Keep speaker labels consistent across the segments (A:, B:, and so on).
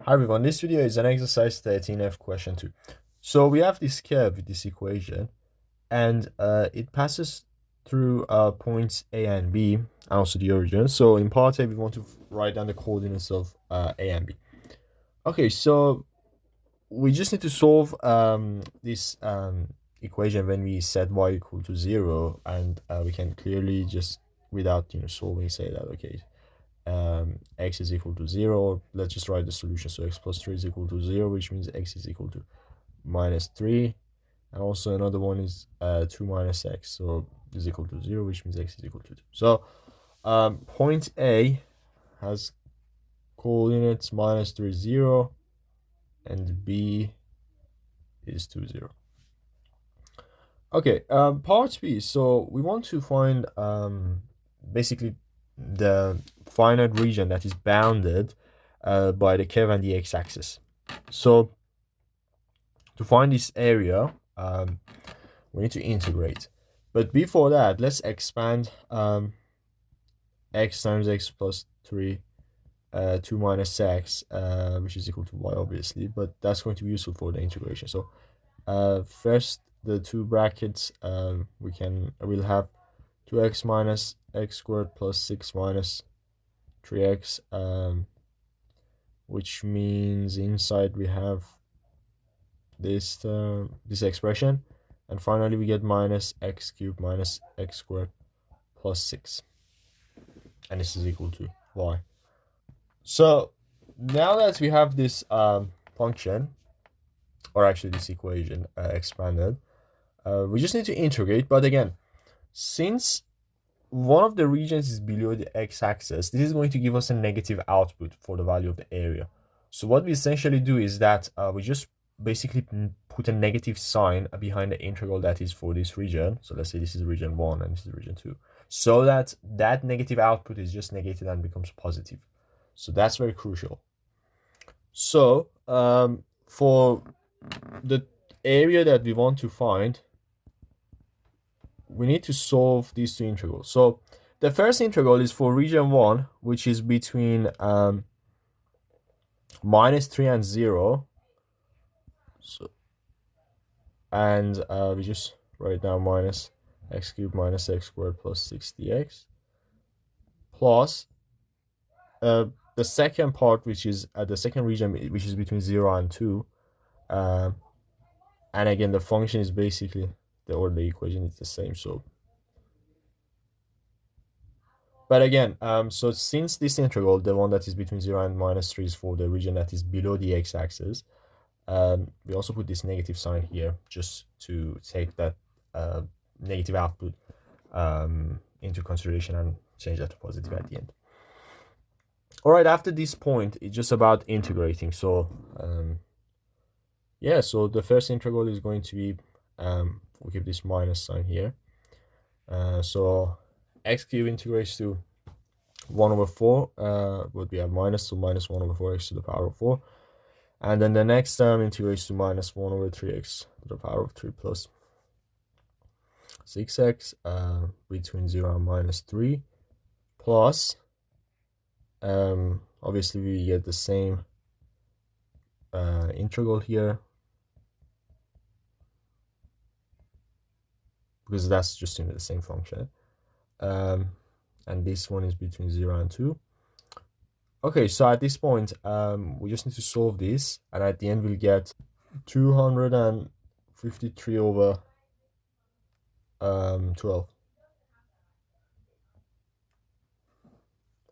A: Hi everyone, this video is an exercise 13F question 2. So we have this curve with this equation and it passes through points A and B and also the origin. So in part A we want to write down the coordinates of A and B. Okay, so we just need to solve this equation when we set y equal to 0, and we can clearly just without solving say that okay, x is equal to 0. Let's just write the solution. So x plus 3 is equal to 0, which means x is equal to minus 3. And also another one is 2 minus x, so is equal to 0, which means x is equal to 2. So point A has coordinates minus 3, 0, and B is 2, 0. Okay, part B. So we want to find basically the finite region that is bounded by the curve and the x-axis. So to find this area, we need to integrate. But before that, let's expand x times x plus 3, 2 minus x, which is equal to y, obviously. But that's going to be useful for the integration. So first, the two brackets, we'll have 2x minus x squared plus 6 minus 3x, which means inside we have this expression, and finally we get minus x cubed minus x squared plus 6, and this is equal to y. So now that we have this function, or actually this equation expanded, we just need to integrate. But again, since one of the regions is below the x-axis, this is going to give us a negative output for the value of the area. So what we essentially do is that we just basically put a negative sign behind the integral that is for this region. So let's say this is region 1 and this is region 2, so that that negative output is just negated and becomes positive. So that's very crucial. So for the area that we want to find, we need to solve these two integrals. So the first integral is for region 1, which is between minus 3 and 0. So, and we just write down minus x cubed minus x squared plus 6 dx, plus the second part, which is the second region, which is between 0 and 2. And again, the function is basically the equation is the same. So but again, so since this integral, the one that is between 0 and minus 3, is for the region that is below the x-axis, we also put this negative sign here just to take that negative output into consideration and change that to positive at the end. All right, after this point, it's just about integrating. So yeah, so the first integral is going to be, we give this minus sign here. So x cubed integrates to 1 over 4, would be a minus, so minus 1 over 4x to the power of 4. And then the next term integrates to minus 1 over 3x to the power of 3 plus 6x, between 0 and minus 3, plus, obviously we get the same integral here, because that's just in the same function. And this one is between 0 and 2. Okay, so at this point, we just need to solve this, and at the end we'll get 253 over 12.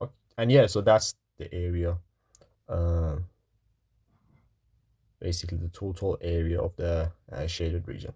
A: Okay. And yeah, so that's the area, basically the total area of the shaded region.